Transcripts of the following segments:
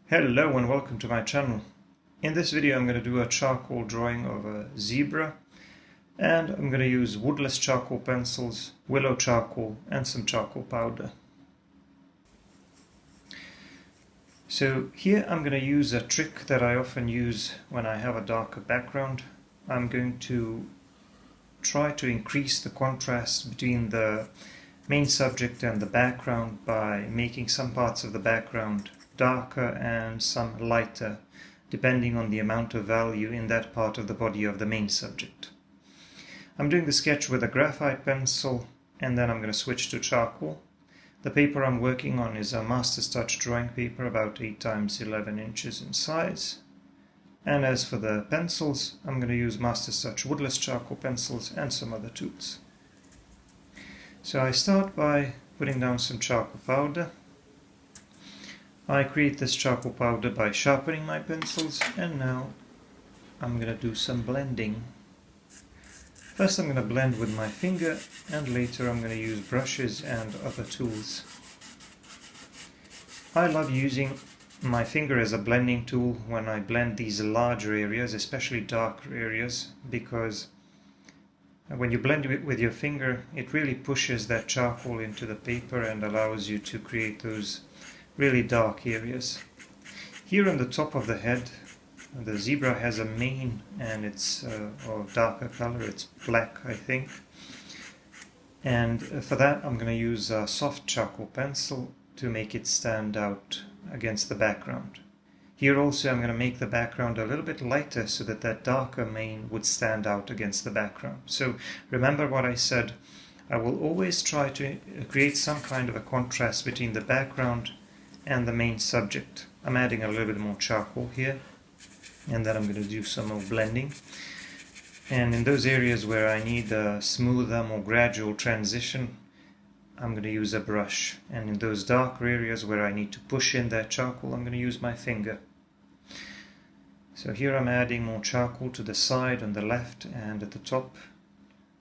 Hello and welcome to my channel. In this video I'm going to do a charcoal drawing of a zebra, and I'm going to use woodless charcoal pencils, willow charcoal and some charcoal powder. So here I'm going to use a trick that I often use when I have a darker background. I'm going to try to increase the contrast between the main subject and the background by making some parts of the background darker and some lighter, depending on the amount of value in that part of the body of the main subject. I'm doing the sketch with a graphite pencil, and then I'm going to switch to charcoal. The paper I'm working on is a Master's Touch drawing paper, about 8 × 11 inches in size. And as for the pencils, I'm going to use Master's Touch woodless charcoal pencils and some other tools. So I start by putting down some charcoal powder. I create this charcoal powder by sharpening my pencils, and now I'm going to do some blending. First I'm going to blend with my finger, and later I'm going to use brushes and other tools. I love using my finger as a blending tool when I blend these larger areas, especially darker areas, because when you blend it with your finger, it really pushes that charcoal into the paper and allows you to create those really dark areas. Here on the top of the head, the zebra has a mane, and it's of darker color, it's black I think. And for that I'm going to use a soft charcoal pencil to make it stand out against the background. Here also I'm going to make the background a little bit lighter so that that darker mane would stand out against the background. So remember what I said, I will always try to create some kind of a contrast between the background and the main subject. I'm adding a little bit more charcoal here, and then I'm going to do some more blending. And in those areas where I need a smoother, more gradual transition, I'm going to use a brush. And in those darker areas where I need to push in that charcoal, I'm going to use my finger. So here I'm adding more charcoal to the side, on the left and at the top.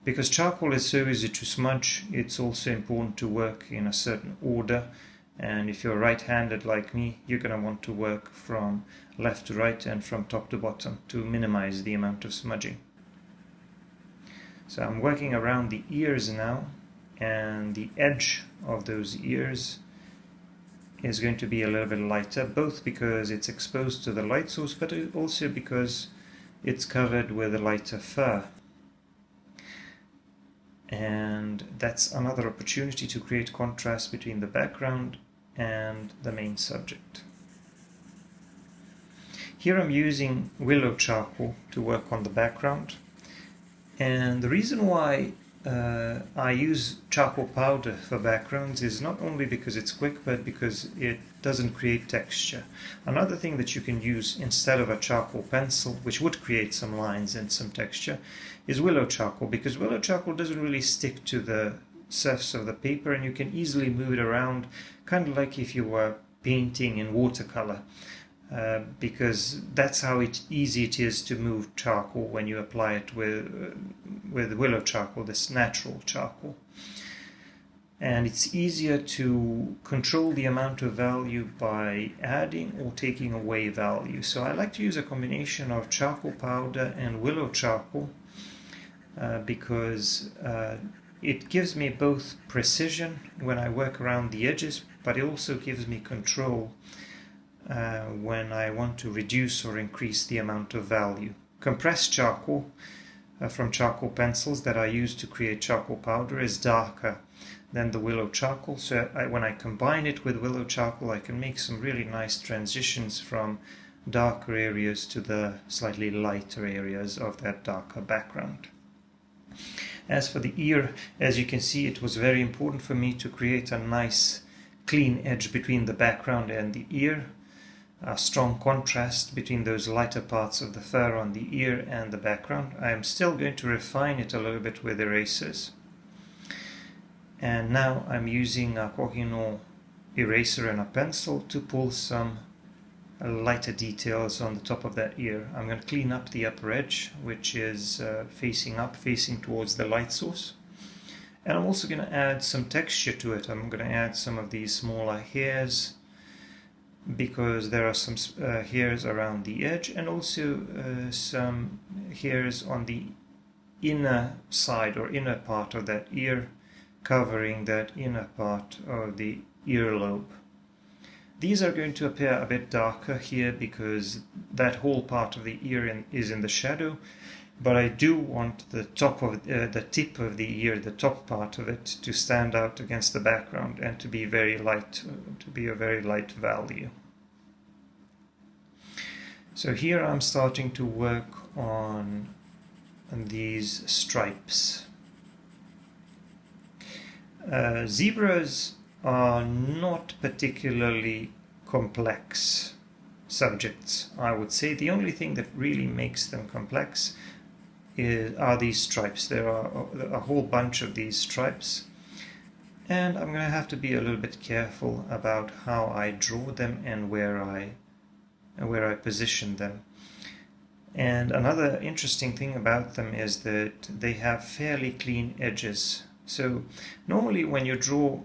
Because charcoal is so easy to smudge, it's also important to work in a certain order. And if you're right-handed like me, you're going to want to work from left to right and from top to bottom to minimize the amount of smudging. So I'm working around the ears now, and the edge of those ears is going to be a little bit lighter, both because it's exposed to the light source, but also because it's covered with a lighter fur. And that's another opportunity to create contrast between the background and the main subject. Here I'm using willow charcoal to work on the background, and the reason why I use charcoal powder for backgrounds is not only because it's quick, but because it doesn't create texture. Another thing that you can use instead of a charcoal pencil, which would create some lines and some texture, is willow charcoal, because willow charcoal doesn't really stick to the surface of the paper, and you can easily move it around, kind of like if you were painting in watercolor, because that's how easy it is to move charcoal when you apply it with willow charcoal, this natural charcoal. And it's easier to control the amount of value by adding or taking away value. So I like to use a combination of charcoal powder and willow charcoal because it gives me both precision when I work around the edges, but it also gives me control when I want to reduce or increase the amount of value. Compressed charcoal from charcoal pencils that I use to create charcoal powder is darker than the willow charcoal, so when I combine it with willow charcoal, I can make some really nice transitions from darker areas to the slightly lighter areas of that darker background. As for the ear, as you can see, it was very important for me to create a nice clean edge between the background and the ear, a strong contrast between those lighter parts of the fur on the ear and the background. I am still going to refine it a little bit with erasers. And now I'm using a Kohinoor eraser and a pencil to pull some lighter details on the top of that ear. I'm going to clean up the upper edge, which is facing up, facing towards the light source. And I'm also going to add some texture to it. I'm going to add some of these smaller hairs because there are some hairs around the edge, and also some hairs on the inner side or inner part of that ear, covering that inner part of the earlobe. These are going to appear a bit darker here because that whole part of the ear is in the shadow, but I do want the top of the tip of the ear, the top part of it, to stand out against the background and to be very light, to be a very light value. So here I'm starting to work on these stripes. Zebras are not particularly complex subjects, I would say. The only thing that really makes them complex are these stripes. There are a whole bunch of these stripes, and I'm going to have to be a little bit careful about how I draw them and where I position them. And another interesting thing about them is that they have fairly clean edges. So normally when you draw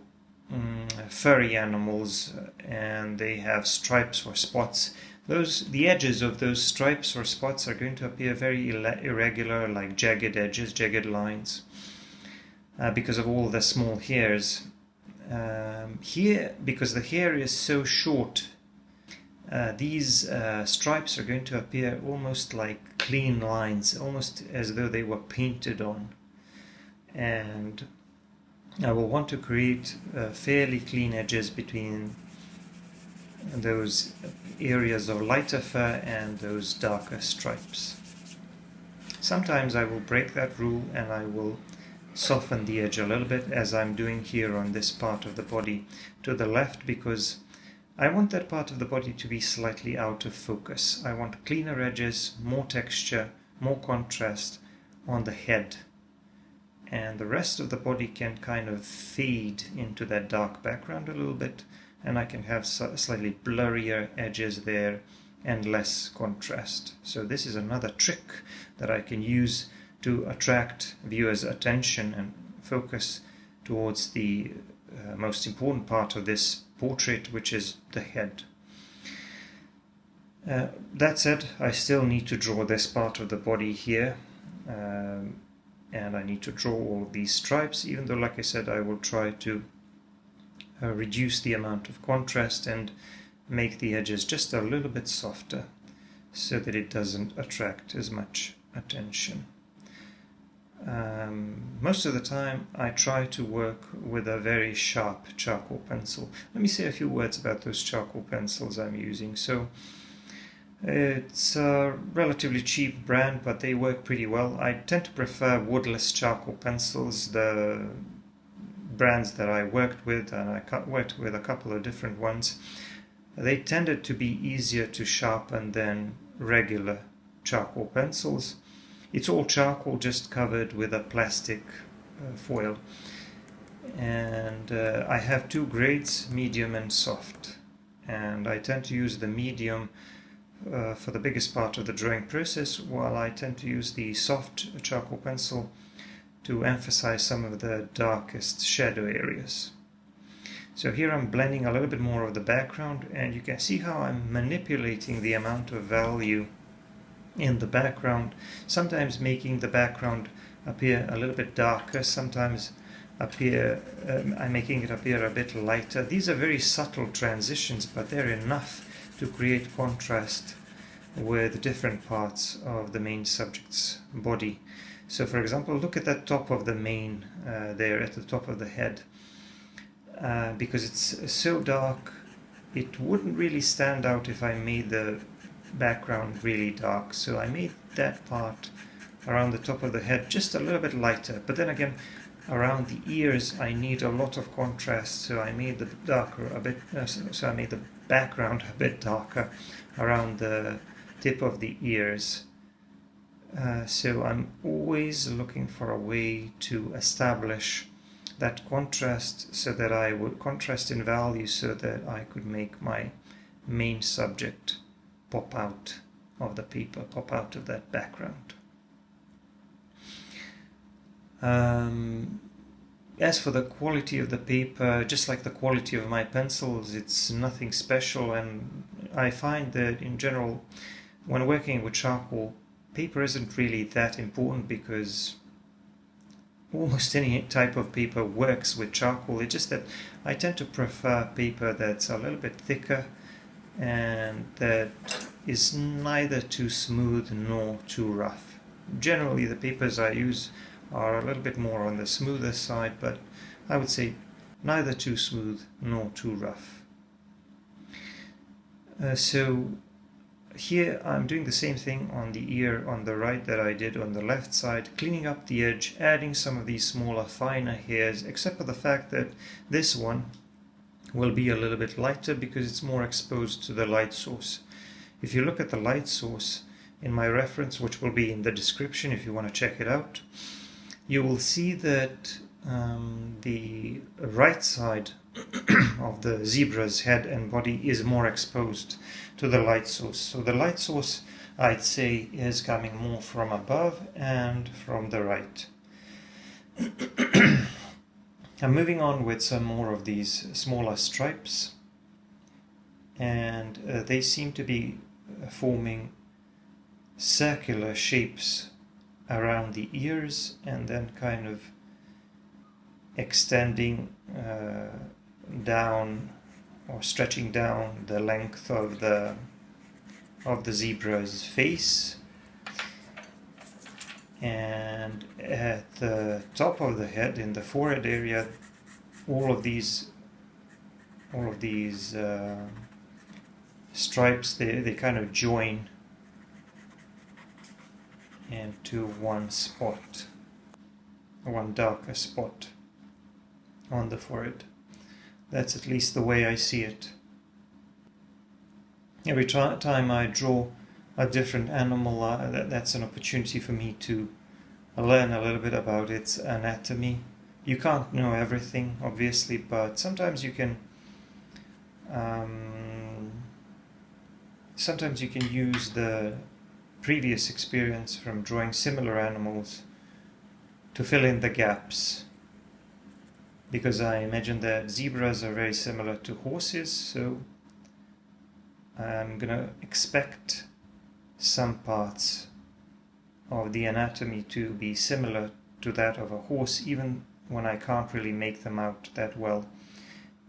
furry animals and they have stripes or spots, the edges of those stripes or spots are going to appear very irregular, like jagged edges, jagged lines, because of all the small hairs. Here, because the hair is so short, these stripes are going to appear almost like clean lines, almost as though they were painted on. And I will want to create fairly clean edges between those areas of lighter fur and those darker stripes. Sometimes I will break that rule and I will soften the edge a little bit, as I'm doing here on this part of the body to the left, because I want that part of the body to be slightly out of focus. I want cleaner edges, more texture, more contrast on the head. And the rest of the body can kind of fade into that dark background a little bit, and I can have slightly blurrier edges there and less contrast. So this is another trick that I can use to attract viewers' attention and focus towards the most important part of this portrait, which is the head. That said, I still need to draw this part of the body here, and I need to draw all of these stripes, even though, like I said, I will try to reduce the amount of contrast and make the edges just a little bit softer so that it doesn't attract as much attention. Most of the time I try to work with a very sharp charcoal pencil. Let me say a few words about those charcoal pencils I'm using. So it's a relatively cheap brand, but they work pretty well. I tend to prefer woodless charcoal pencils. The brands that I worked with, and I worked with a couple of different ones, they tended to be easier to sharpen than regular charcoal pencils. It's all charcoal, just covered with a plastic foil. And I have two grades, medium and soft. And I tend to use the medium for the biggest part of the drawing process, while I tend to use the soft charcoal pencil to emphasize some of the darkest shadow areas. So here I'm blending a little bit more of the background, and you can see how I'm manipulating the amount of value in the background, sometimes making the background appear a little bit darker, sometimes I'm making it appear a bit lighter. These are very subtle transitions, but they're enough to create contrast with different parts of the main subject's body. So for example, look at that top of the mane there at the top of the head. Because it's so dark, it wouldn't really stand out if I made the background really dark. So I made that part around the top of the head just a little bit lighter, but then again around the ears I need a lot of contrast, so I made the I made the background a bit darker around the tip of the ears. So I'm always looking for a way to establish that contrast, so that I would contrast in value, so that I could make my main subject pop out of the paper, pop out of that background. as for the quality of the paper, just like the quality of my pencils, it's nothing special, and I find that in general, when working with charcoal, paper isn't really that important because almost any type of paper works with charcoal. It's just that I tend to prefer paper that's a little bit thicker and that is neither too smooth nor too rough. Generally, the papers I use are a little bit more on the smoother side, but I would say neither too smooth nor too rough. So here I'm doing the same thing on the ear on the right that I did on the left side, cleaning up the edge, adding some of these smaller, finer hairs, except for the fact that this one will be a little bit lighter because it's more exposed to the light source. If you look at the light source in my reference, which will be in the description if you want to check it out, you will see that the right side of the zebra's head and body is more exposed to the light source. So the light source, I'd say, is coming more from above and from the right. I'm moving on with some more of these smaller stripes, and they seem to be forming circular shapes around the ears and then kind of extending down or stretching down the length of the zebra's face. And at the top of the head, in the forehead area, all of these stripes, they kind of join into one spot, one darker spot on the forehead. That's at least the way I see it. Every time I draw a different animal, that's an opportunity for me to learn a little bit about its anatomy. You can't know everything, obviously, but sometimes you can use the previous experience from drawing similar animals to fill in the gaps. Because I imagine that zebras are very similar to horses, so I'm gonna expect some parts of the anatomy to be similar to that of a horse, even when I can't really make them out that well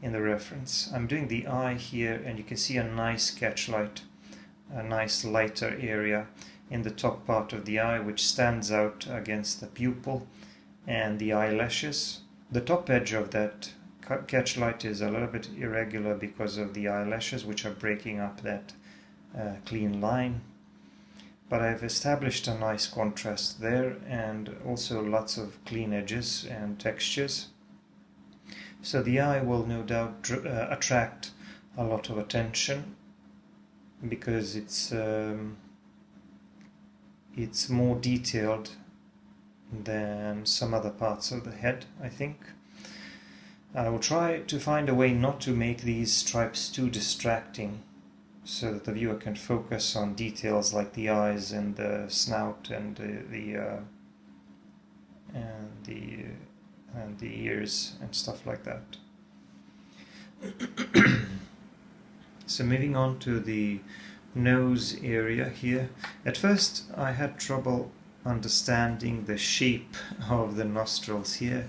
in the reference. I'm doing the eye here, and you can see a nice catchlight, a nice lighter area in the top part of the eye, which stands out against the pupil and the eyelashes. The top edge of that catchlight is a little bit irregular because of the eyelashes, which are breaking up that clean line. But I've established a nice contrast there, and also lots of clean edges and textures. So the eye will no doubt attract a lot of attention because it's more detailed than some other parts of the head, I think. I will try to find a way not to make these stripes too distracting, so that the viewer can focus on details like the eyes and the snout and the ears and stuff like that. So moving on to the nose area here. At first I had trouble understanding the shape of the nostrils here,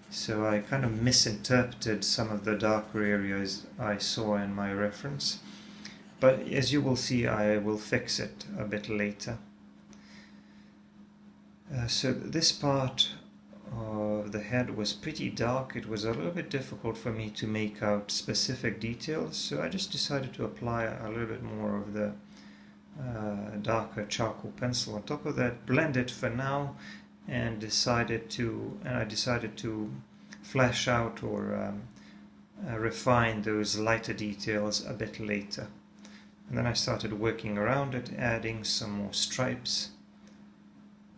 so I kind of misinterpreted some of the darker areas I saw in my reference, but as you will see, I will fix it a bit later. So this part of the head was pretty dark. It was a little bit difficult for me to make out specific details, so I just decided to apply a little bit more of the darker charcoal pencil on top of that, blend it for now, and I decided to flesh out or refine those lighter details a bit later. And then I started working around it, adding some more stripes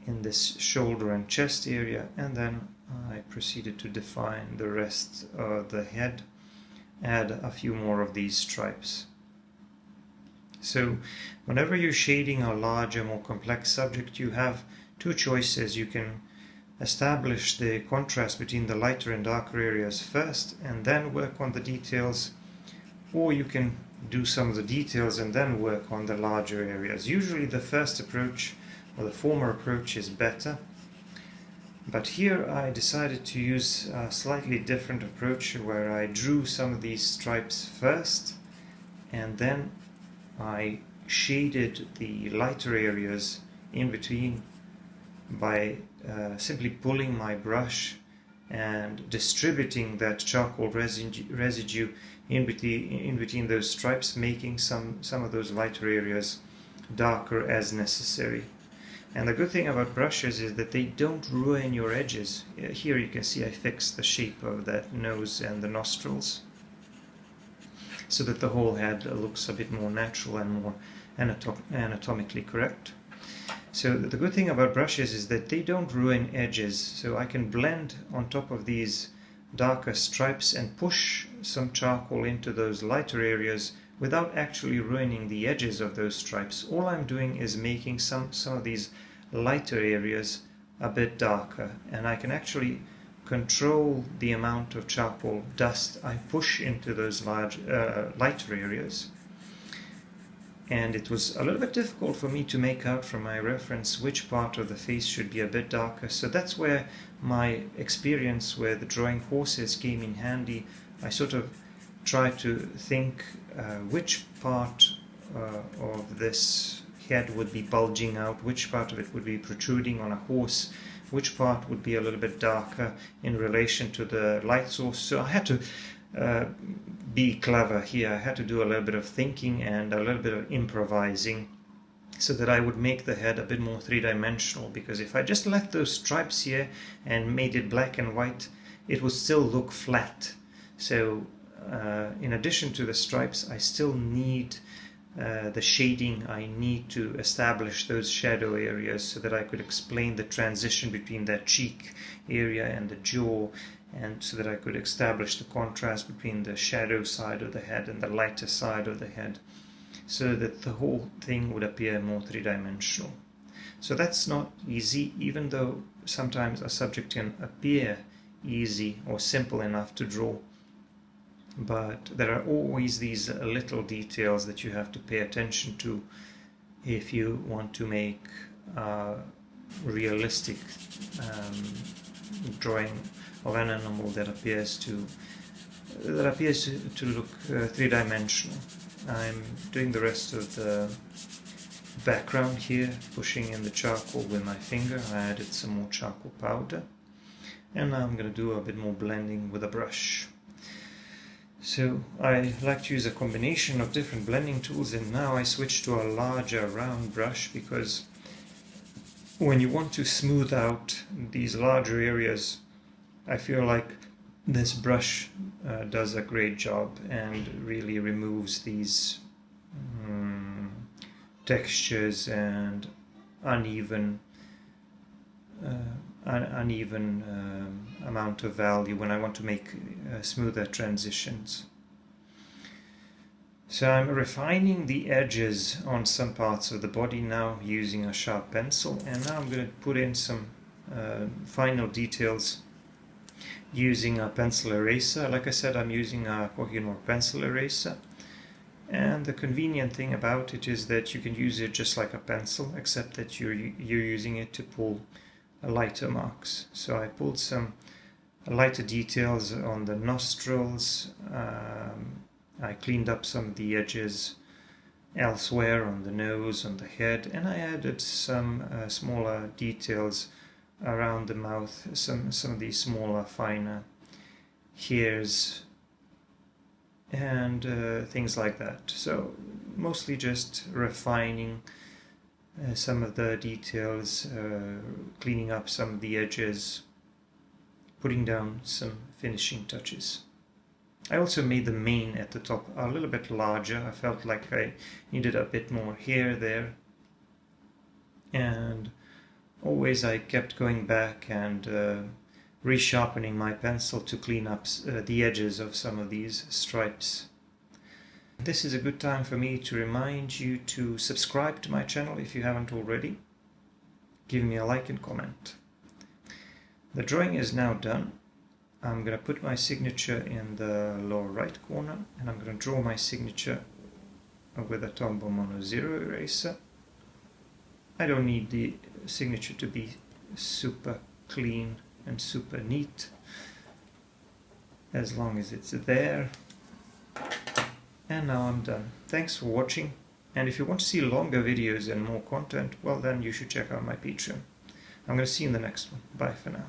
in this shoulder and chest area, and then I proceeded to define the rest of the head, add a few more of these stripes. So whenever you're shading a larger, more complex subject, you have two choices. You can establish the contrast between the lighter and darker areas first and then work on the details, or you can do some of the details and then work on the larger areas. Usually the first approach, or the former approach, is better, but here I decided to use a slightly different approach where I drew some of these stripes first and then I shaded the lighter areas in between by simply pulling my brush and distributing that charcoal residue in between those stripes, making some of those lighter areas darker as necessary. And the good thing about brushes is that they don't ruin your edges. Here you can see I fixed the shape of that nose and the nostrils so that the whole head looks a bit more natural and more anatomically correct. So the good thing about brushes is that they don't ruin edges, so I can blend on top of these darker stripes and push some charcoal into those lighter areas without actually ruining the edges of those stripes. All I'm doing is making some of these lighter areas a bit darker, and I can actually control the amount of charcoal dust I push into those lighter areas. And it was a little bit difficult for me to make out from my reference which part of the face should be a bit darker. So that's where my experience with drawing horses came in handy. I sort of tried to think which part of this head would be bulging out, which part of it would be protruding on a horse, which part would be a little bit darker in relation to the light source. So I had to be clever here. I had to do a little bit of thinking and a little bit of improvising so that I would make the head a bit more three-dimensional, because if I just left those stripes here and made it black and white, it would still look flat. So in addition to the stripes, I still need the shading. I need to establish those shadow areas so that I could explain the transition between that cheek area and the jaw, and so that I could establish the contrast between the shadow side of the head and the lighter side of the head, so that the whole thing would appear more three-dimensional. So that's not easy, even though sometimes a subject can appear easy or simple enough to draw. But there are always these little details that you have to pay attention to if you want to make a realistic drawing of an animal that appears to look three-dimensional. I'm doing the rest of the background here, pushing in the charcoal with my finger. I added some more charcoal powder, and now I'm going to do a bit more blending with a brush. So I like to use a combination of different blending tools, and now I switch to a larger round brush, because when you want to smooth out these larger areas, I feel like this brush does a great job and really removes these textures and uneven amount of value when I want to make smoother transitions. So I'm refining the edges on some parts of the body now using a sharp pencil, and now I'm going to put in some final details using a pencil eraser. Like I said, I'm using a Kohinoor pencil eraser, and the convenient thing about it is that you can use it just like a pencil, except that you're using it to pull lighter marks. So I pulled some lighter details on the nostrils. I cleaned up some of the edges elsewhere on the nose, on the head, and I added some smaller details around the mouth, some of these smaller, finer hairs and things like that. So mostly just refining some of the details, cleaning up some of the edges, putting down some finishing touches. I also made the mane at the top a little bit larger. I felt like I needed a bit more hair there, and always I kept going back and resharpening my pencil to clean up the edges of some of these stripes. This is a good time for me to remind you to subscribe to my channel if you haven't already. Give me a like and comment. The drawing is now done. I'm going to put my signature in the lower right corner, and I'm going to draw my signature with a Tombow Mono 0 eraser. I don't need the signature to be super clean and super neat, as long as it's there. And now I'm done. Thanks for watching, and if you want to see longer videos and more content, well then you should check out my Patreon. I'm going to see you in the next one. Bye for now.